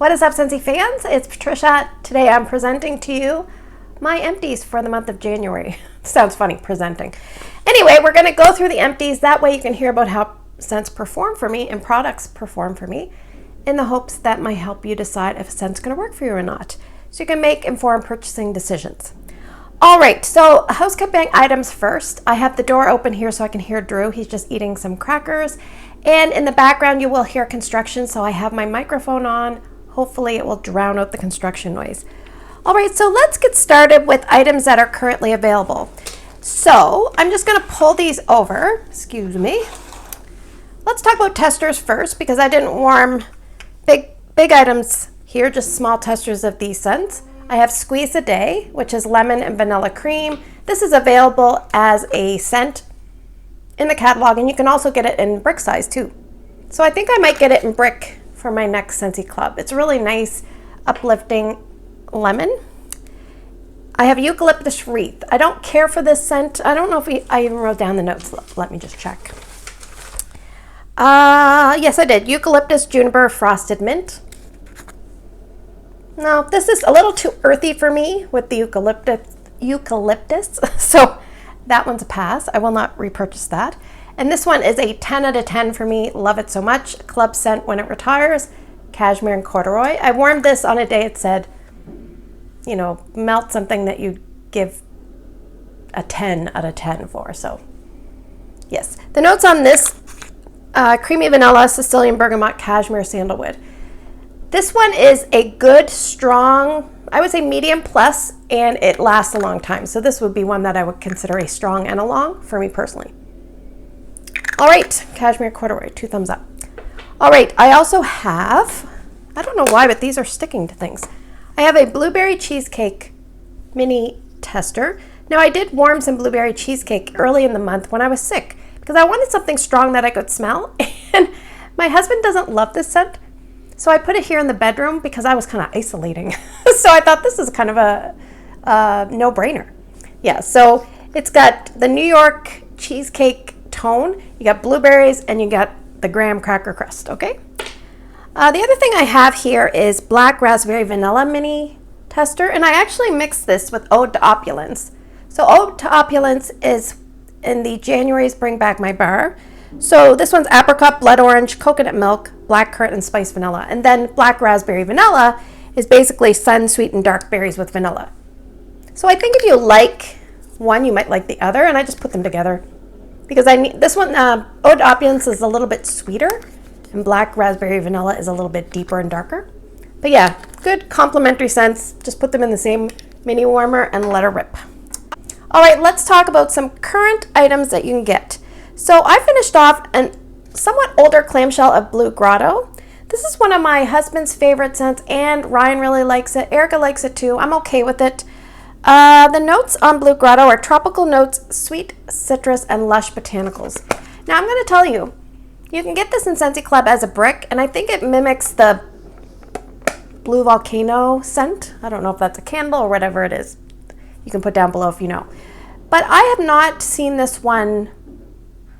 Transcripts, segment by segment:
What is up, SCENTSY fans? It's Patricia. Today I'm presenting to you my empties for the month of January. Sounds funny, presenting. Anyway, we're going to go through the empties. That way you can hear about how scents perform for me and products perform for me, in the hopes that might help you decide if a scent's going to work for you or not, so you can make informed purchasing decisions. All right, so housekeeping items first. I have the door open here so I can hear Drew. He's just eating some crackers. And in the background you will hear construction, so I have my microphone on. Hopefully it will drown out the construction noise. All right, so let's get started with items that are currently available. So I'm just going to pull these over. Excuse me. Let's talk about testers first, because I didn't warm big items here, just small testers of these scents. I have Squeeze a Day, which is lemon and vanilla cream. This is available as a scent in the catalog, and you can also get it in brick size too. So I think I might get it in brick for my next SCENTSY Club. It's a really nice, uplifting lemon. I have Eucalyptus Wreath. I don't care for this scent. I don't know if I even wrote down the notes. Let me just check. Yes, I did. Eucalyptus, Juniper, Frosted Mint. No, this is a little too earthy for me with the eucalyptus. So that one's a pass. I will not repurchase that. And this one is a 10 out of 10 for me. Love it so much. Club scent when it retires. Cashmere and corduroy. I warmed this on a day it said, you know, melt something that you give a 10 out of 10 for. So yes. The notes on this, creamy vanilla, Sicilian bergamot, cashmere, sandalwood. This one is a good, strong, I would say medium plus, and it lasts a long time. So this would be one that I would consider a strong and a long for me personally. All right, cashmere corduroy, 2 thumbs up. All right, I also have, I don't know why, but these are sticking to things. I have a blueberry cheesecake mini tester. Now I did warm some blueberry cheesecake early in the month when I was sick, because I wanted something strong that I could smell. And my husband doesn't love this scent. So I put it here in the bedroom because I was kind of isolating. So I thought this is kind of a no-brainer. Yeah, so it's got the New York cheesecake tone. You got blueberries and you got the graham cracker crust, okay? The other thing I have here is black raspberry vanilla mini tester, and I actually mixed this with Ode to Opulence. So Ode to Opulence is in the January's Bring Back My Bar. So this one's apricot, blood orange, coconut milk, blackcurrant, and spiced vanilla. And then black raspberry vanilla is basically sun, sweet, and dark berries with vanilla. So I think if you like one, you might like the other, and I just put them together. Because I need this one, Ode to Opulence is a little bit sweeter, and black raspberry vanilla is a little bit deeper and darker. But yeah, good complementary scents. Just put them in the same mini warmer and let her rip. All right, let's talk about some current items that you can get. So I finished off a somewhat older clamshell of Blue Grotto. This is one of my husband's favorite scents, and Ryan really likes it. Erica likes it too. I'm okay with it. The notes on Blue Grotto are tropical notes, sweet citrus, and lush botanicals. Now I'm going to tell you, you can get this in SCENTSY Club as a brick, and I think it mimics the Blue Volcano scent. I don't know if that's a candle or whatever it is. You can put down below if you know. But I have not seen this one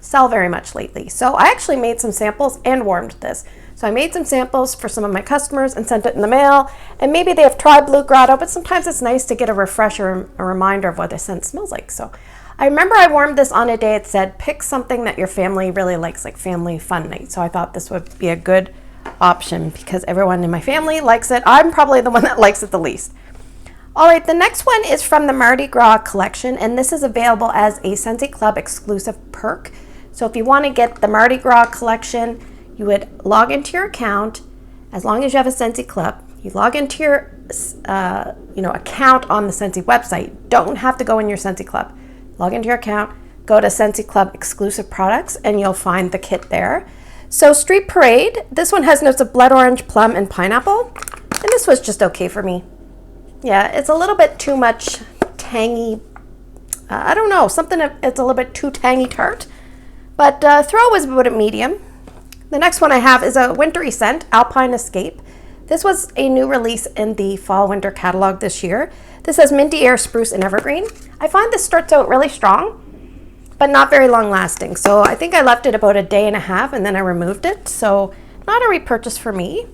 sell very much lately. So I actually made some samples and warmed this. So I made some samples for some of my customers and sent it in the mail. And maybe they have tried Blue Grotto, but sometimes it's nice to get a refresher, a reminder of what the scent smells like. So I remember I warmed this on a day it said, pick something that your family really likes, like family fun night. So I thought this would be a good option because everyone in my family likes it. I'm probably the one that likes it the least. All right, the next one is from the Mardi Gras collection, and this is available as a SCENTSY Club exclusive perk. So if you want to get the Mardi Gras collection, you would log into your account. As long as you have a SCENTSY Club, you log into your account on the SCENTSY website. Don't have to go in your SCENTSY Club. Log into your account, go to SCENTSY Club exclusive products, and you'll find the kit there. So Street Parade, this one has notes of blood orange, plum, and pineapple. And this was just okay for me. Yeah, it's a little bit too much tangy. I don't know, it's a little bit too tangy tart. But throw was about a medium. The next one I have is a wintry scent, Alpine Escape. This was a new release in the fall-winter catalog this year. This has minty air, spruce, and evergreen. I find this starts out really strong, but not very long-lasting. So I think I left it about a day and a half, and then I removed it. So not a repurchase for me.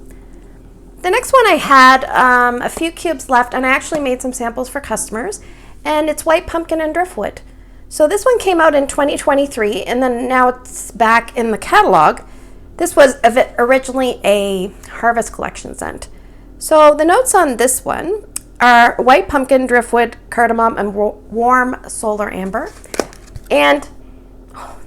The next one I had a few cubes left, and I actually made some samples for customers, and it's white pumpkin and driftwood. So this one came out in 2023, and then now it's back in the catalog. This was originally a Harvest Collection scent. So the notes on this one are white pumpkin, driftwood, cardamom, and warm solar amber. And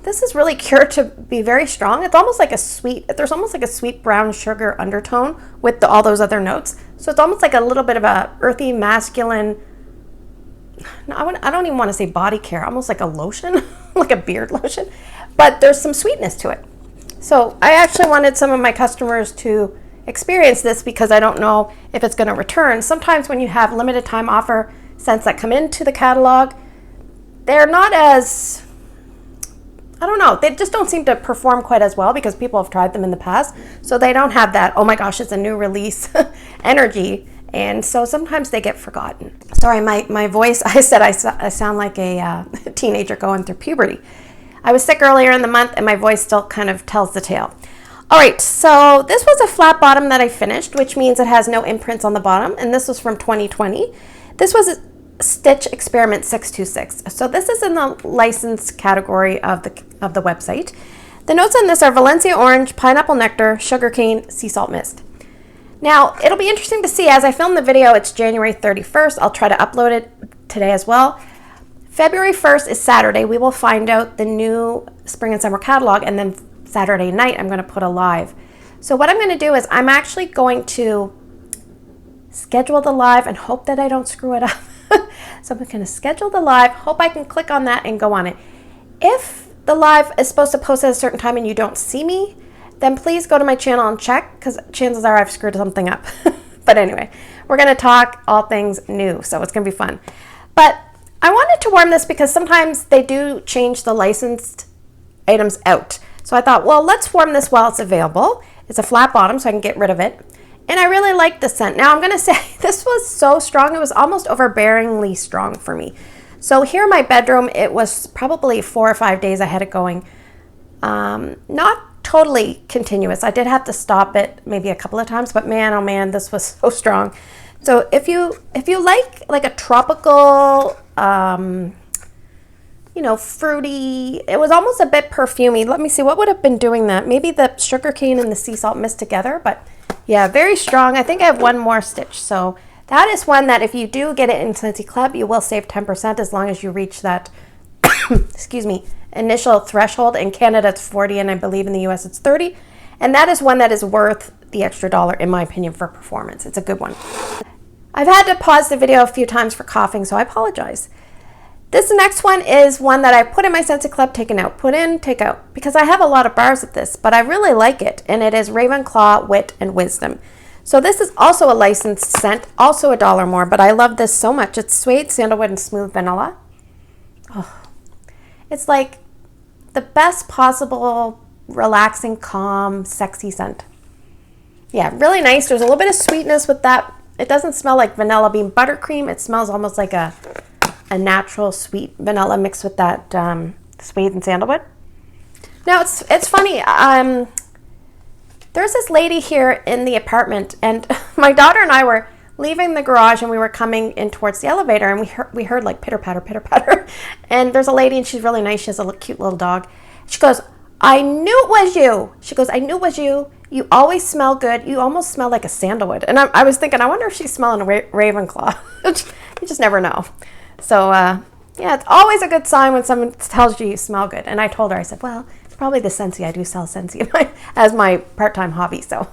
this is really cured to be very strong. It's almost like there's almost like a sweet brown sugar undertone with all those other notes. So it's almost like a little bit of a earthy, masculine, I don't even want to say body care, almost like a lotion, like a beard lotion, but there's some sweetness to it. So I actually wanted some of my customers to experience this because I don't know if it's going to return. Sometimes when you have limited time offer scents that come into the catalog, they're not as, I don't know, they just don't seem to perform quite as well because people have tried them in the past. So they don't have that, oh my gosh, it's a new release energy. And so sometimes they get forgotten. Sorry, my voice, I said I sound like a teenager going through puberty. I was sick earlier in the month and my voice still kind of tells the tale. All right, so this was a flat bottom that I finished, which means it has no imprints on the bottom, and this was from 2020. This was a Stitch Experiment 626. So this is in the licensed category of the website. The notes on this are Valencia orange, pineapple nectar, sugarcane, sea salt mist. Now, it'll be interesting to see as I film the video. It's January 31st. I'll try to upload it today as well. February 1st is Saturday. We will find out the new spring and summer catalog, and then Saturday night I'm going to put a live. So what I'm going to do is I'm actually going to schedule the live and hope that I don't screw it up. So I'm going to schedule the live, hope I can click on that and go on it. If the live is supposed to post at a certain time and you don't see me, then please go to my channel and check, because chances are I've screwed something up. But anyway, we're going to talk all things new, so it's going to be fun. But I wanted to warm this because sometimes they do change the licensed items out. So I thought, well, let's warm this while it's available. It's a flat bottom, so I can get rid of it. And I really like the scent. Now I'm going to say this was so strong. It was almost overbearingly strong for me. So here in my bedroom, it was probably 4 or 5 days I had it going. Not totally continuous. I did have to stop it maybe a couple of times, but man, oh man, this was so strong. So if you like a tropical, fruity, it was almost a bit perfumey. Let me see, what would have been doing that? Maybe the sugarcane and the sea salt mist together, but yeah, very strong. I think I have one more stitch. So that is one that if you do get it in Scentsy Club, you will save 10% as long as you reach that, excuse me, initial threshold. In Canada it's 40, and I believe in the US it's 30, and that is one that is worth the extra $1 in my opinion for performance. It's a good one. I've had to pause the video a few times for coughing, so I apologize. This next one is one that I put in my Scentsy Club, taken out, put in, take out, because I have a lot of bars of this, but I really like it, and it is Ravenclaw, Wit, and Wisdom. So this is also a licensed scent, also $1 more, but I love this so much. It's suede, sandalwood, and smooth vanilla. Oh, it's like the best possible relaxing, calm, sexy scent. Yeah, really nice. There's a little bit of sweetness with that. It doesn't smell like vanilla bean buttercream. It smells almost like a natural sweet vanilla mixed with that suede and sandalwood. Now it's funny. There's this lady here in the apartment, and my daughter and I were leaving the garage and we were coming in towards the elevator, and we heard like pitter patter, and there's a lady and she's really nice. She has a cute little dog. She goes, "I knew it was you." She goes, "I knew it was you. You always smell good. You almost smell like a sandalwood." And I was thinking, I wonder if she's smelling a Ravenclaw. You just never know. So yeah, it's always a good sign when someone tells you smell good. And I told her, I said, well, it's probably the Scentsy. I do sell Scentsy as my part-time hobby. So,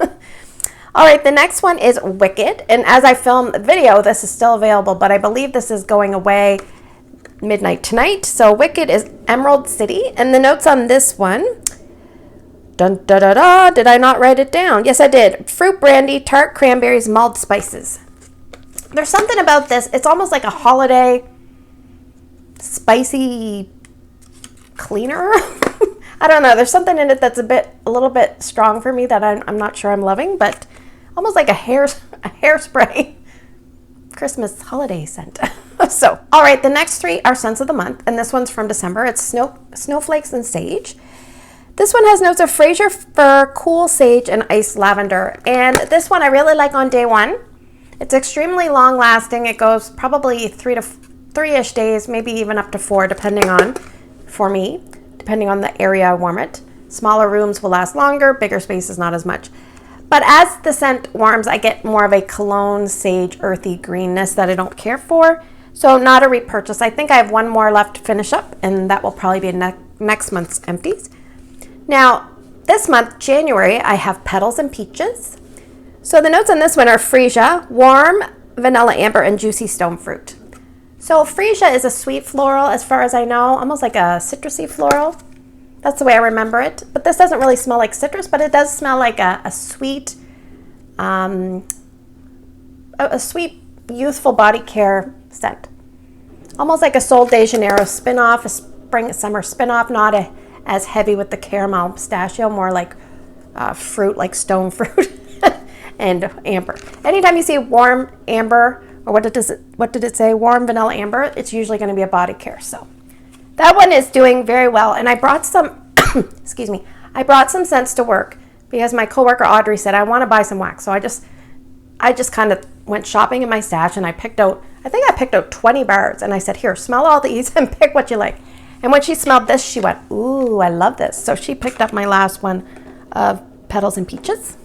all right, the next one is Wicked. And as I film the video, this is still available, but I believe this is going away midnight tonight. So Wicked is Emerald City. And the notes on this one, dun da da da, did I not write it down? Yes, I did. Fruit brandy, tart cranberries, mulled spices. There's something about this. It's almost like a holiday spicy cleaner. I don't know. There's something in it that's a little bit strong for me that I'm not sure I'm loving, but almost like a hairspray Christmas holiday scent. So, all right, the next three are scents of the month, and this one's from December. It's snowflakes and sage. This one has notes of Fraser fir, cool sage, and iced lavender. And this one I really like on day one. It's extremely long lasting. It goes probably 3-ish days, maybe even up to 4, depending on, for me, depending on the area I warm it. Smaller rooms will last longer, bigger spaces not as much. But as the scent warms, I get more of a cologne, sage, earthy greenness that I don't care for. So not a repurchase. I think I have one more left to finish up, and that will probably be next month's empties. Now, this month, January, I have Petals and Peaches. So the notes on this one are freesia, warm, vanilla amber, and juicy stone fruit. So freesia is a sweet floral as far as I know, almost like a citrusy floral. That's the way I remember it. But this doesn't really smell like citrus, but it does smell like a sweet, sweet, youthful body care scent. Almost like a Sol de Janeiro spin-off, a spring summer spin-off, not as heavy with the caramel pistachio, more like fruit, like stone fruit and amber. Anytime you see warm amber, or what did it say? Warm vanilla amber, it's usually going to be a body care. So that one is doing very well. And I brought some, excuse me, I brought some scents to work because my coworker Audrey said, I want to buy some wax. So I just kind of went shopping in my stash and I picked out 20 bars. And I said, here, smell all these and pick what you like. And when she smelled this, she went, ooh, I love this. So she picked up my last one of Petals and Peaches.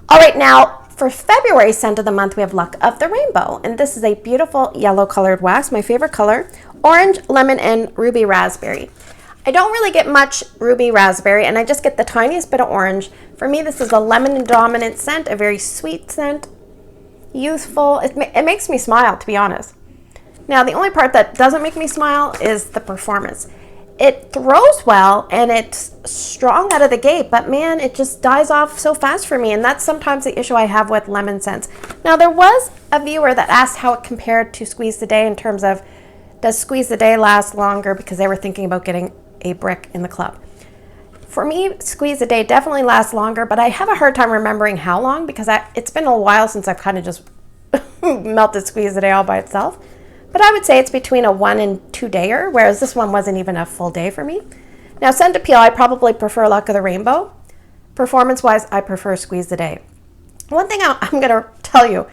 All right, now for February scent of the month, we have Luck of the Rainbow. And this is a beautiful yellow colored wax, my favorite color, orange, lemon, and ruby raspberry. I don't really get much ruby raspberry, and I just get the tiniest bit of orange. For me, this is a lemon dominant scent, a very sweet scent, youthful. It makes me smile, to be honest. Now, the only part that doesn't make me smile is the performance. It throws well and it's strong out of the gate, but man, it just dies off so fast for me, and that's sometimes the issue I have with lemon scents. Now, there was a viewer that asked how it compared to Squeeze the Day in terms of does Squeeze the Day last longer, because they were thinking about getting a brick in the club. For me, Squeeze the Day definitely lasts longer, but I have a hard time remembering how long because it's been a while since I've kind of just melted Squeeze the Day all by itself. But I would say it's between a 1 and 2 dayer, whereas this one wasn't even a full day for me. Now, scent appeal, I probably prefer Luck of the Rainbow. Performance-wise, I prefer Squeeze the Day. One thing I'm going to tell you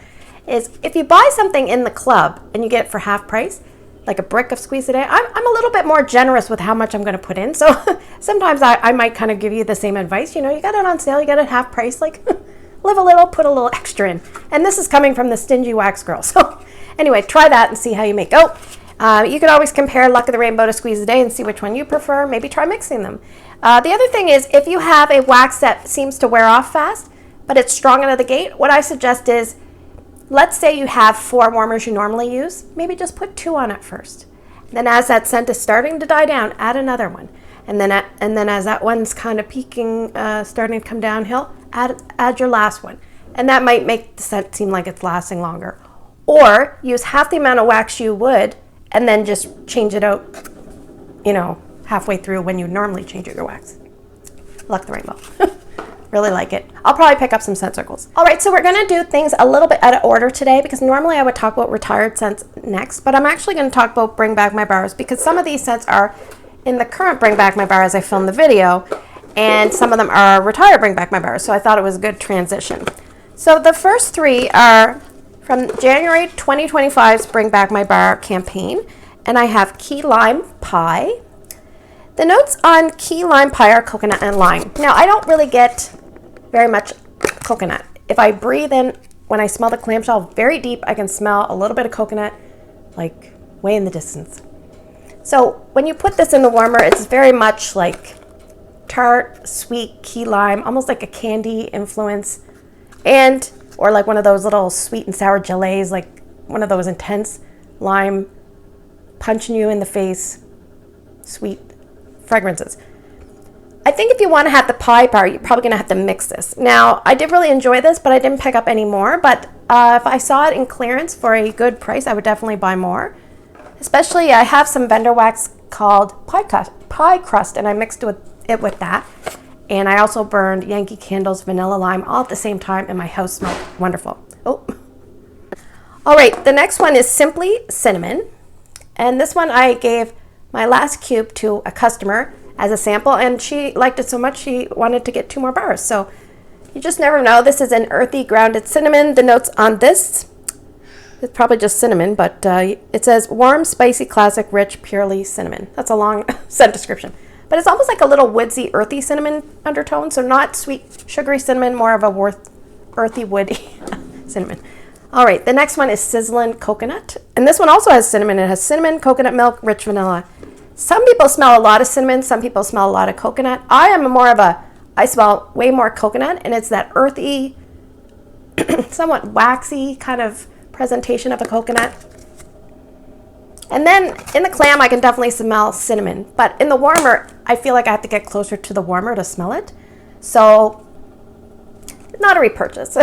is if you buy something in the club and you get it for half price, like a brick of Squeeze the Day, I'm a little bit more generous with how much I'm going to put in. So sometimes I might kind of give you the same advice. You know, you got it on sale, you got it half price, like live a little, put a little extra in. And this is coming from the stingy wax girl. So anyway, try that and see how you make out. You can always compare Luck of the Rainbow to Squeeze the Day and see which one you prefer. Maybe try mixing them. The other thing is if you have a wax that seems to wear off fast, but it's strong out of the gate, what I suggest is, let's say you have 4 warmers you normally use, maybe just put 2 on it first. Then as that scent is starting to die down, add another one. And then as that one's kind of peaking, starting to come downhill, add your last one. And that might make the scent seem like it's lasting longer. Or use half the amount of wax you would and then just change it out, you know, halfway through when you normally change out your wax. Luck of the Rainbow. Really like it. I'll probably pick up some scent circles. All right, so we're gonna do things a little bit out of order today because normally I would talk about retired scents next, but I'm actually gonna talk about Bring Back My Bars because some of these scents are in the current Bring Back My Bar as I filmed the video, and some of them are retired Bring Back My Bars, so I thought it was a good transition. So the first 3 are from January 2025's Bring Back My Bar campaign, and I have Key Lime Pie. The notes on Key Lime Pie are coconut and lime. Now, I don't really get very much coconut. If I breathe in, when I smell the clamshell very deep, I can smell a little bit of coconut, like way in the distance. So when you put this in the warmer, it's very much like tart, sweet key lime, almost like a candy influence, or like one of those little sweet and sour gelees, like one of those intense lime punching you in the face, sweet fragrances. I think if you want to have the pie bar, you're probably going to have to mix this. Now, I did really enjoy this, but I didn't pick up any more. But if I saw it in clearance for a good price, I would definitely buy more. Especially, I have some vendor wax called pie crust, and I mixed it with that. And I also burned Yankee Candle's vanilla lime all at the same time, and my house smelled wonderful. Oh. All right, the next one is Simply Cinnamon. And this one I gave my last cube to a customer as a sample, and she liked it so much she wanted to get 2 more bars. So you just never know. This is an earthy grounded cinnamon. The notes on this, it's probably just cinnamon, but it says warm, spicy, classic, rich, purely cinnamon. That's a long scent description. But it's almost like a little woodsy, earthy cinnamon undertone. So not sweet, sugary cinnamon, more of a earthy, woody cinnamon. All right, the next one is Sizzlin' Coconut. And this one also has cinnamon. It has cinnamon, coconut milk, rich vanilla. Some people smell a lot of cinnamon. Some people smell a lot of coconut. I smell way more coconut, and it's that earthy, somewhat waxy kind of presentation of a coconut. And then in the clam, I can definitely smell cinnamon. But in the warmer, I feel like I have to get closer to the warmer to smell it. So, not a repurchase.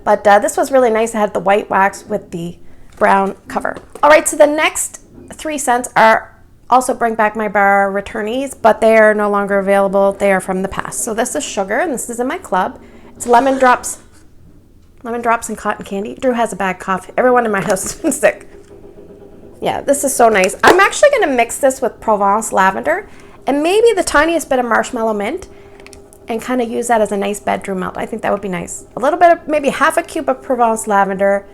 But this was really nice. It had the white wax with the brown cover. All right, so the next 3 scents are also Bring Back My Bar returnees, but they are no longer available. They are from the past. So this is Sugar, and this is in my club. It's lemon drops and cotton candy. Drew has a bad cough. Everyone in my house has been sick. Yeah, this is so nice. I'm actually going to mix this with Provence lavender and maybe the tiniest bit of marshmallow mint and kind of use that as a nice bedroom melt. I think that would be nice. A little bit of, maybe half a cube of Provence lavender,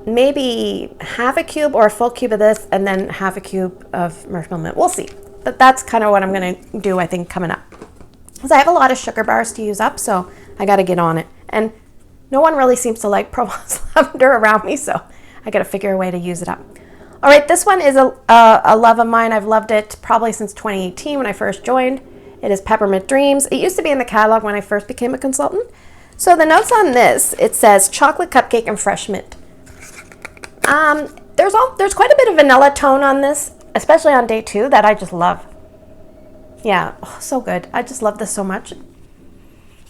maybe half a cube or a full cube of this, and then half a cube of marshmallow mint. We'll see. But that's kind of what I'm going to do, I think, coming up. Because I have a lot of sugar bars to use up, so I got to get on it. And no one really seems to like Provence lavender around me, so I got to figure a way to use it up. All right, this one is a love of mine. I've loved it probably since 2018 when I first joined. It is Peppermint Dreams. It used to be in the catalog when I first became a consultant. So the notes on this, it says chocolate cupcake and fresh mint. There's quite a bit of vanilla tone on this, especially on day 2, that I just love. Yeah, oh, so good. I just love this so much.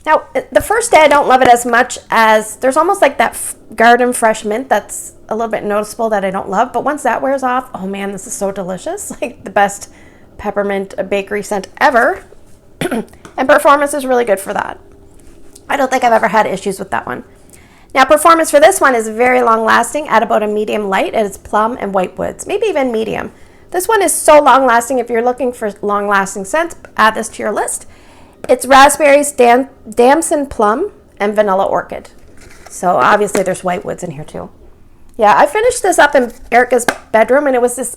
Now, the first day I don't love it as much as there's almost like that garden fresh mint that's a little bit noticeable that I don't love. But once that wears off, oh man, this is so delicious. Like the best peppermint bakery scent ever. And performance is really good for that. I don't think I've ever had issues with that one. Now, performance for this one is very long lasting at about a medium light. And it's plum and white woods, maybe even medium. This one is so long lasting. If you're looking for long lasting scents, add this to your list. It's raspberries, damson plum, and vanilla orchid. So obviously there's white woods in here too. Yeah, I finished this up in Erica's bedroom, and it was this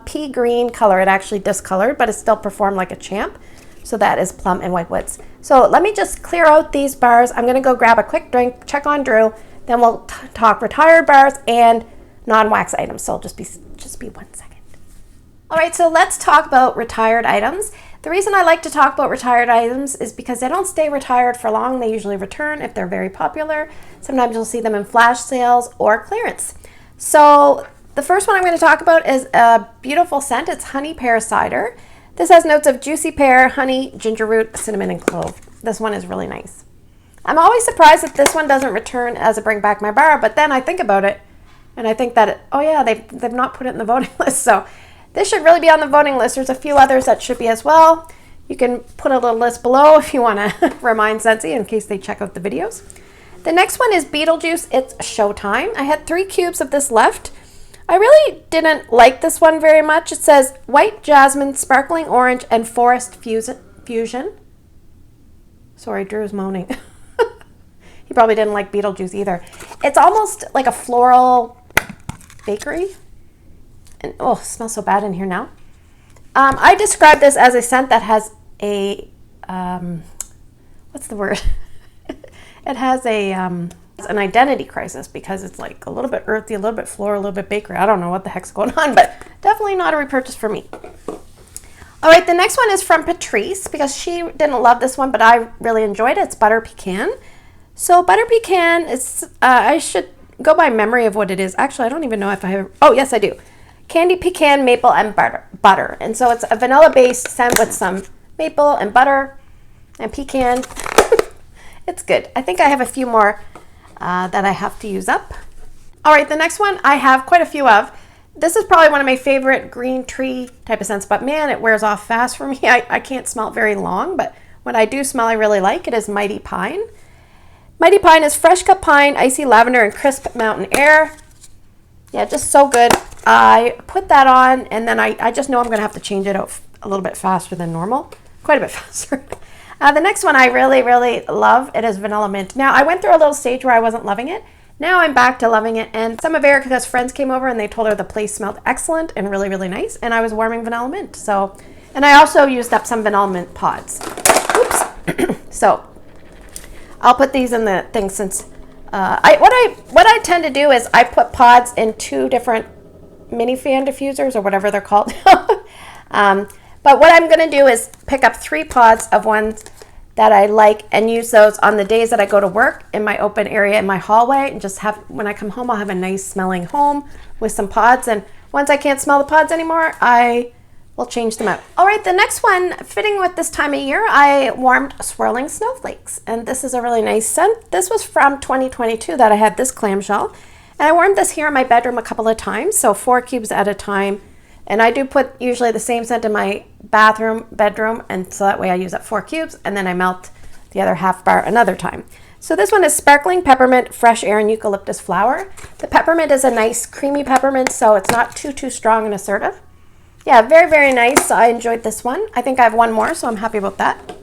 pea green color. It actually discolored, but it still performed like a champ. So that is plum and white woods. So let me just clear out these bars. I'm going to go grab a quick drink, check on Drew, then we'll talk retired bars and non-wax items. So just be 1 second. All right, so let's talk about retired items. The reason I like to talk about retired items is because they don't stay retired for long. They usually return if they're very popular. Sometimes you'll see them in flash sales or clearance. So the first one I'm going to talk about is a beautiful scent. It's honey pear cider. This has notes of juicy pear, honey, ginger root, cinnamon, and clove. This one is really nice. I'm always surprised that this one doesn't return as a Bring Back My Bar, but then I think about it and I think that, oh yeah, they've not put it in the voting list. So this should really be on the voting list. There's a few others that should be as well. You can put a little list below if you want to remind SCENTSY in case they check out the videos. The next one is Beetlejuice. It's Showtime. I had 3 cubes of this left. I really didn't like this one very much. It says white jasmine, sparkling orange, and forest fusion. Sorry, Drew's moaning. He probably didn't like Beetlejuice either. It's almost like a floral bakery. And oh, it smells so bad in here now. I describe this as a scent that has a, what's the word? It has an identity crisis because it's like a little bit earthy, a little bit floral, a little bit bakery. I don't know what the heck's going on, but definitely not a repurchase for me. All right, the next one is from Patricia because she didn't love this one, but I really enjoyed it. It's Butter Pecan. So Butter Pecan is, I should go by memory of what it is. Actually, I don't even know if I have, oh yes, I do. Candy pecan, maple, and butter. And so it's a vanilla-based scent with some maple and butter and pecan. It's good. I think I have a few more that I have to use up. All right, the next one I have quite a few of. This is probably one of my favorite green tree type of scents, but man, it wears off fast for me. I can't smell it very long, but when I do smell, I really like it. Is Mighty Pine. Mighty Pine is fresh cut pine, icy lavender, and crisp mountain air. Yeah, just so good. I put that on, and then I just know I'm going to have to change it out a little bit faster than normal, quite a bit faster. The next one I really, really love. It is Vanilla Mint. Now, I went through a little stage where I wasn't loving it. Now I'm back to loving it, and some of Erica's friends came over and they told her the place smelled excellent and really, really nice, and I was warming Vanilla Mint. So, and I also used up some Vanilla Mint pods. Oops. So, I'll put these in the thing since what I tend to do is I put pods in 2 different mini fan diffusers or whatever they're called. But what I'm going to do is pick up 3 pods of ones that I like and use those on the days that I go to work in my open area in my hallway, and just have, when I come home, I'll have a nice smelling home with some pods. And once I can't smell the pods anymore, I will change them out. All right, the next one, fitting with this time of year, I warmed Swirling Snowflakes, and this is a really nice scent. This was from 2022 that I had this clamshell, and I warmed this here in my bedroom a couple of times, so 4 cubes at a time. And I do put usually the same scent in my bedroom, and so that way I use up 4 cubes, and then I melt the other half bar another time. So this one is Sparkling Peppermint, Fresh Air, and Eucalyptus Flower. The peppermint is a nice creamy peppermint, so it's not too strong and assertive. Yeah, very, very nice. I enjoyed this one. I think I have one more, so I'm happy about that.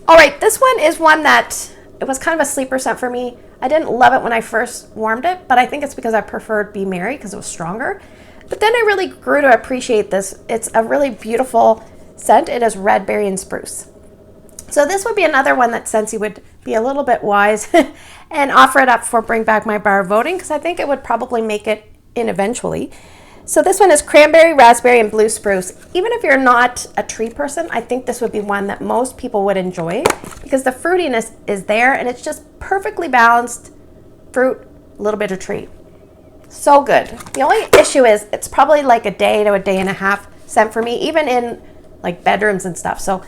All right, this one is one that, it was kind of a sleeper scent for me. I didn't love it when I first warmed it, but I think it's because I preferred Be Merry because it was stronger. But then I really grew to appreciate this. It's a really beautiful scent. It is Red Berry and Spruce. So this would be another one that SCENTSY would be a little bit wise and offer it up for Bring Back My Bar voting, because I think it would probably make it in eventually. So this one is Cranberry, Raspberry, and Blue Spruce. Even if you're not a tree person, I think this would be one that most people would enjoy because the fruitiness is there and it's just perfectly balanced fruit, a little bit of tree. So good. The only issue is it's probably like a day to a day and a half scent for me, even in like bedrooms and stuff. So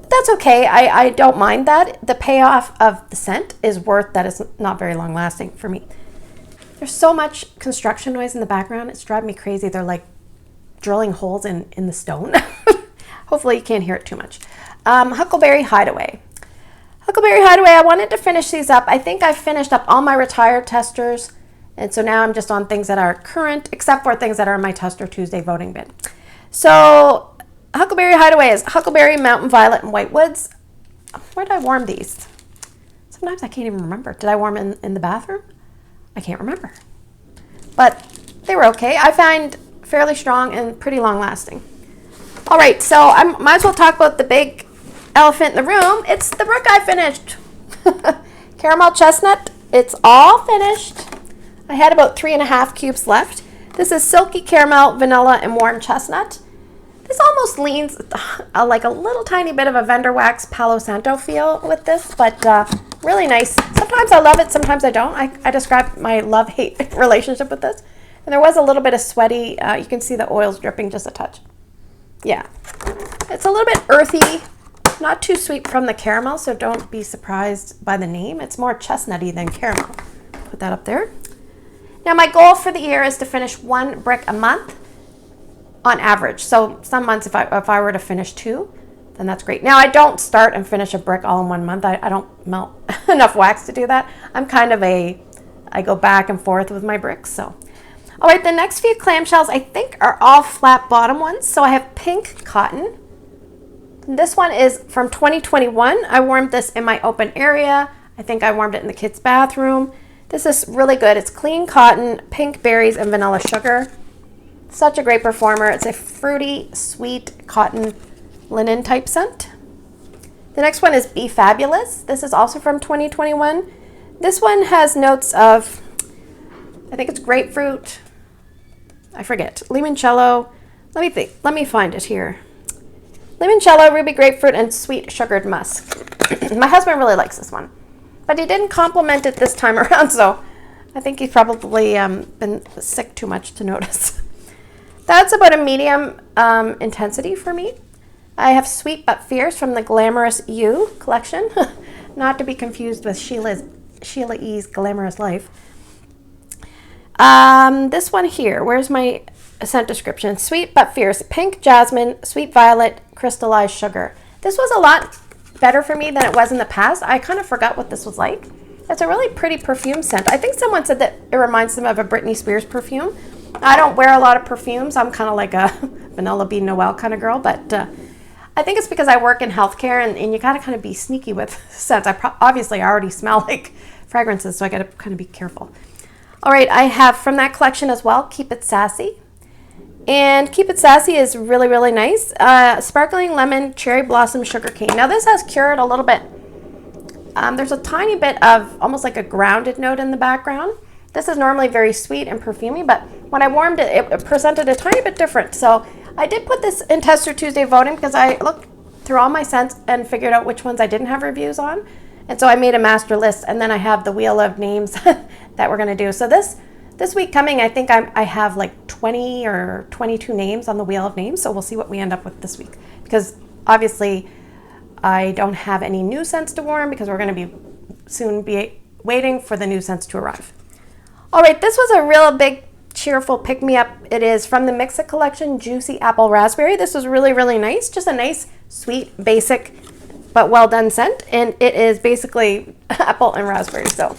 that's okay. I don't mind that. The payoff of the scent is worth that it's not very long lasting for me. There's so much construction noise in the background. It's driving me crazy. They're like drilling holes in the stone. Hopefully you can't hear it too much. Huckleberry Hideaway. Huckleberry Hideaway, I wanted to finish these up. I think I've finished up all my retired testers. And so now I'm just on things that are current, except for things that are in my Tester Tuesday voting bin. So Huckleberry Hideaway is Huckleberry, Mountain Violet, and White Woods. Where did I warm these? Sometimes I can't even remember. Did I warm in the bathroom? I can't remember. But they were okay. I find fairly strong and pretty long lasting. All right, so I might as well talk about the big elephant in the room. It's the brick I finished. Caramel Chestnut. It's all finished. I had about 3.5 cubes left. This is Silky Caramel, Vanilla, and Warm Chestnut. This almost leans like a little tiny bit of a Vendor Wax Palo Santo feel with this, but really nice. Sometimes I love it, sometimes I don't. I describe my love-hate relationship with this. And there was a little bit of sweaty, you can see the oils dripping just a touch. Yeah. It's a little bit earthy, not too sweet from the caramel, so don't be surprised by the name. It's more chestnutty than caramel. Put that up there. Now my goal for the year is to finish 1 brick a month on average. So some months if I were to finish 2, then that's great. Now I don't start and finish a brick all in 1 month. I don't melt enough wax to do that. I'm kind of I go back and forth with my bricks. So, all right, the next few clamshells I think are all flat bottom ones. So I have Pink Cotton. This one is from 2021. I warmed this in my open area. I think I warmed it in the kids' bathroom. This is really good. It's clean cotton, pink berries, and vanilla sugar. Such a great performer. It's a fruity, sweet cotton linen type scent. The next one is Be Fabulous. This is also from 2021. This one has notes of, I think it's grapefruit. I forget. Limoncello. Let me find it here. Limoncello, ruby grapefruit, and sweet sugared musk. My husband really likes this one. But he didn't compliment it this time around, so I think he's probably been sick too much to notice. That's about a medium intensity for me. I have Sweet But Fierce from the Glamorous You collection, not to be confused with Sheila E.'s Glamorous Life. This one here, where's my scent description? Sweet But Fierce, Pink Jasmine, Sweet Violet, Crystallized Sugar. This was a lot better for me than it was in the past. I kind of forgot what this was like. It's a really pretty perfume scent. I think someone said that it reminds them of a Britney Spears perfume. I don't wear a lot of perfumes. I'm kind of like a Vanilla Bean Noel kind of girl, but I think it's because I work in healthcare and you gotta kind of be sneaky with scents. Obviously I already smell like fragrances, so I gotta kind of be careful. All right, I have from that collection as well, Keep It Sassy. And Keep It Sassy is really, really nice. Sparkling Lemon Cherry Blossom Sugar Cane. Now this has cured a little bit. There's a tiny bit of almost like a grounded note in the background. This is normally very sweet and perfumey, but when I warmed it, it presented a tiny bit different. So I did put this in Tester Tuesday voting because I looked through all my scents and figured out which ones I didn't have reviews on. And so I made a master list, and then I have the wheel of names that we're going to do. So this week coming, I think I have like 20 or 22 names on the wheel of names. So we'll see what we end up with this week. Because obviously I don't have any new scents to warm because we're going to be soon be waiting for the new scents to arrive. All right, this was a real big cheerful pick-me-up. It is from the Mix It collection, Juicy Apple Raspberry. This was really, really nice. Just a nice, sweet, basic, but well done scent. And it is basically apple and raspberry. So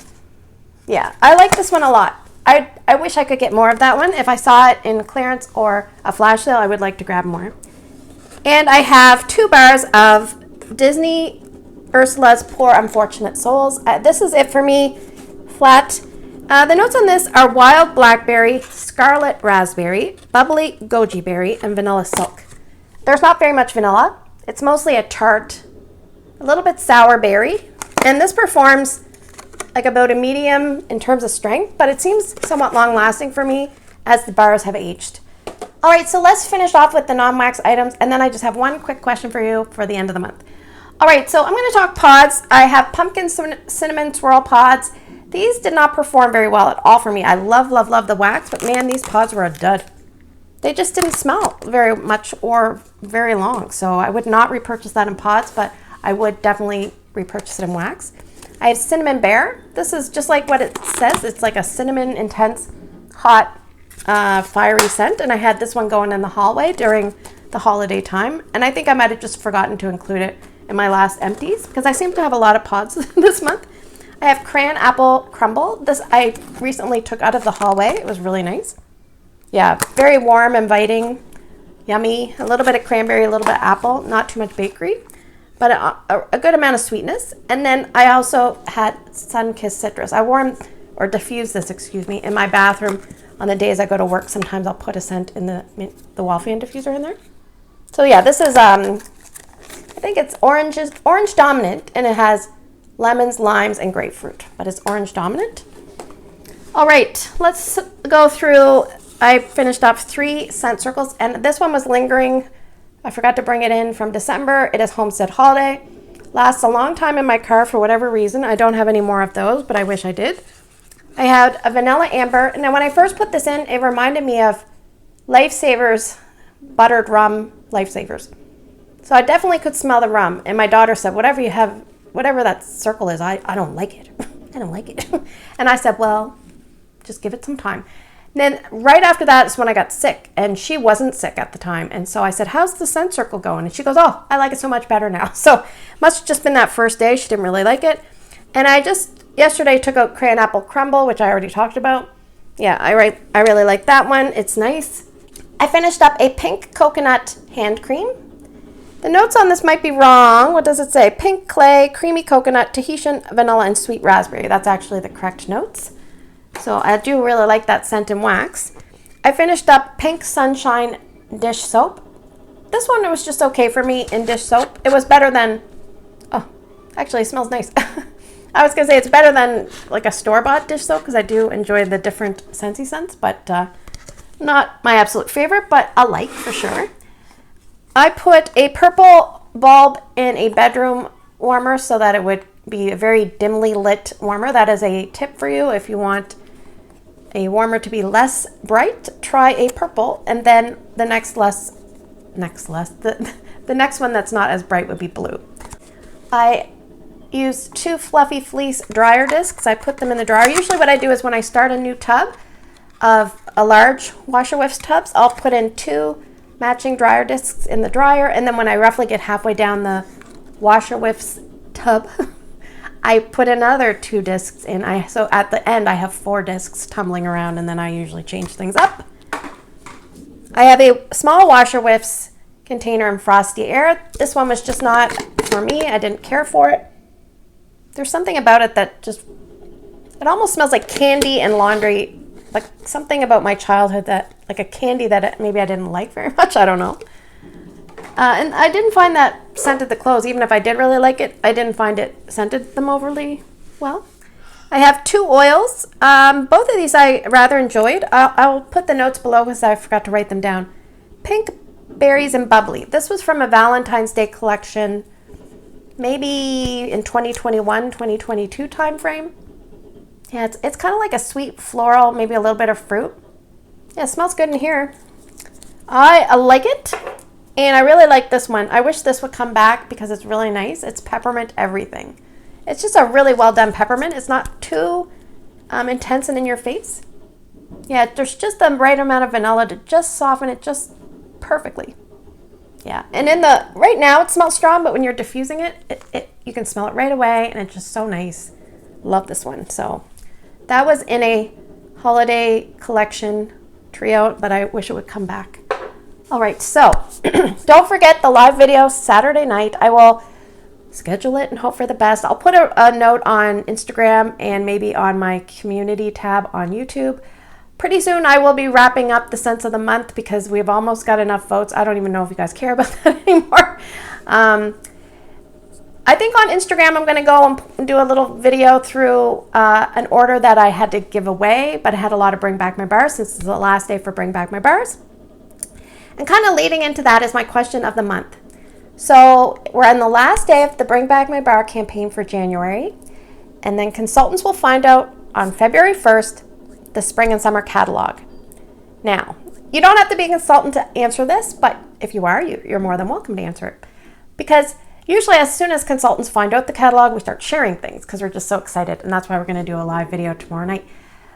yeah, I like this one a lot. I wish I could get more of that one. If I saw it in clearance or a flash sale, I would like to grab more. And I have 2 bars of Disney Ursula's Poor Unfortunate Souls. This is it for me, flat. The notes on this are wild blackberry, scarlet raspberry, bubbly goji berry, and vanilla silk. There's not very much vanilla. It's mostly a tart, a little bit sour berry. And this performs like about a medium in terms of strength, but it seems somewhat long lasting for me as the bars have aged. All right, so let's finish off with the non-wax items, and then I just have one quick question for you for the end of the month. All right, so I'm going to talk pods. I have pumpkin cinnamon swirl pods. These did not perform very well at all for me. I love, love, love the wax, but man, these pods were a dud. They just didn't smell very much or very long, so I would not repurchase that in pods, but I would definitely repurchase it in wax. I have Cinnamon Bear. This is just like what it says. It's like a cinnamon intense, hot, fiery scent, and I had this one going in the hallway during the holiday time, and I think I might have just forgotten to include it in my last empties because I seem to have a lot of pods this month. I have Crayon Apple Crumble. This I recently took out of the hallway. It was really nice. Yeah, very warm, inviting, yummy. A little bit of cranberry, a little bit of apple, not too much bakery, but a good amount of sweetness. And then I also had Sun-Kissed Citrus. I warmed or diffused this, in my bathroom on the days I go to work. Sometimes I'll put a scent in the wall fan diffuser in there. So yeah, this is I think it's orange dominant, and it has lemons, limes, and grapefruit, but it's orange dominant. All right, let's go through. I finished up 3 scent circles, and this one was lingering. I forgot to bring it in from December. It is Homestead Holiday. Lasts a long time in my car for whatever reason. I don't have any more of those, but I wish I did. I had a vanilla amber, and then when I first put this in, it reminded me of Lifesavers buttered rum Lifesavers. So I definitely could smell the rum, and my daughter said, whatever you have, whatever that circle is, I don't like it. I don't like it. And I said, well, just give it some time. And then right after that is when I got sick, and she wasn't sick at the time. And so I said, how's the scent circle going? And she goes, oh, I like it so much better now. So must have just been that first day. She didn't really like it. And I just yesterday took out Crayon Apple Crumble, which I already talked about. Yeah, I really like that one. It's nice. I finished up a pink coconut hand cream. The notes on this might be wrong. What does it say? Pink clay, creamy coconut, Tahitian vanilla, and sweet raspberry. That's actually the correct notes. So I do really like that scent in wax. I finished up Pink Sunshine dish soap. This one was just okay for me in dish soap. It was better than, oh, actually it smells nice. I was going to say it's better than like a store-bought dish soap because I do enjoy the different SCENTSY scents, but not my absolute favorite, but I like for sure. I put a purple bulb in a bedroom warmer so that it would be a very dimly lit warmer. That is a tip for you if you want a warmer to be less bright. Try a purple, and then the next one that's not as bright would be blue. I used 2 fluffy fleece dryer discs. I put them in the dryer. Usually what I do is when I start a new tub of a large washer whiffs tubs, I'll put in 2 matching dryer discs in the dryer, and then when I roughly get halfway down the washer whiffs tub, I put another 2 discs in. So at the end I have 4 discs tumbling around, and then I usually change things up. I have a small washer whiffs container in Frosty Air. This one was just not for me. I didn't care for it. There's something about it that just, it almost smells like candy and laundry, like something about my childhood that, like a candy that maybe I didn't like very much. I don't know. And I didn't find that scented the clothes. Even if I did really like it, I didn't find it scented them overly well. I have 2 oils. Both of these I rather enjoyed. I'll put the notes below because I forgot to write them down. Pink Berries and Bubbly. This was from a Valentine's Day collection, maybe in 2021, 2022 time frame. Yeah, it's kind of like a sweet floral, maybe a little bit of fruit. Yeah, it smells good in here. I like it, and I really like this one. I wish this would come back because it's really nice. It's peppermint everything. It's just a really well done peppermint. It's not too intense and in your face. Yeah, there's just the right amount of vanilla to just soften it just perfectly. Yeah, and right now it smells strong, but when you're diffusing it, you can smell it right away, and it's just so nice. Love this one. So that was in a holiday collection trio, but I wish it would come back. All right, so don't forget the live video Saturday night. I will schedule it and hope for the best. I'll put a note on Instagram and maybe on my community tab on YouTube. Pretty soon I will be wrapping up the Scents of the Month because we've almost got enough votes. I don't even know if you guys care about that anymore. I think on Instagram I'm going to go and do a little video through an order that I had to give away, but I had a lot of Bring Back My Bars since it's the last day for Bring Back My Bars. And kind of leading into that is my question of the month. So we're on the last day of the Bring Back My Bar campaign for January, and then consultants will find out on February 1st the spring and summer catalog. Now, you don't have to be a consultant to answer this, but if you are, you're more than welcome to answer it. Because usually as soon as consultants find out the catalog, we start sharing things because we're just so excited, and that's why we're going to do a live video tomorrow night.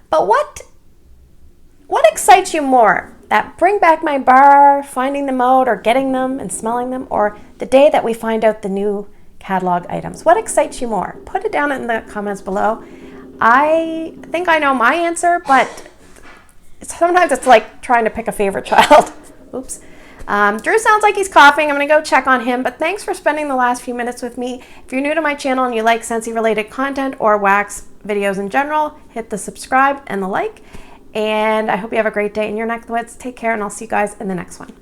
But what excites you more? That Bring Back My Bar, finding them out or getting them and smelling them, or the day that we find out the new catalog items? What excites you more? Put it down in the comments below. I think I know my answer, but sometimes it's like trying to pick a favorite child. Oops. Drew sounds like he's coughing. I'm going to go check on him, but thanks for spending the last few minutes with me. If you're new to my channel and you like Scentsy related content or wax videos in general, hit the subscribe and the like. And I hope you have a great day in your neck of the woods. Take care, and I'll see you guys in the next one.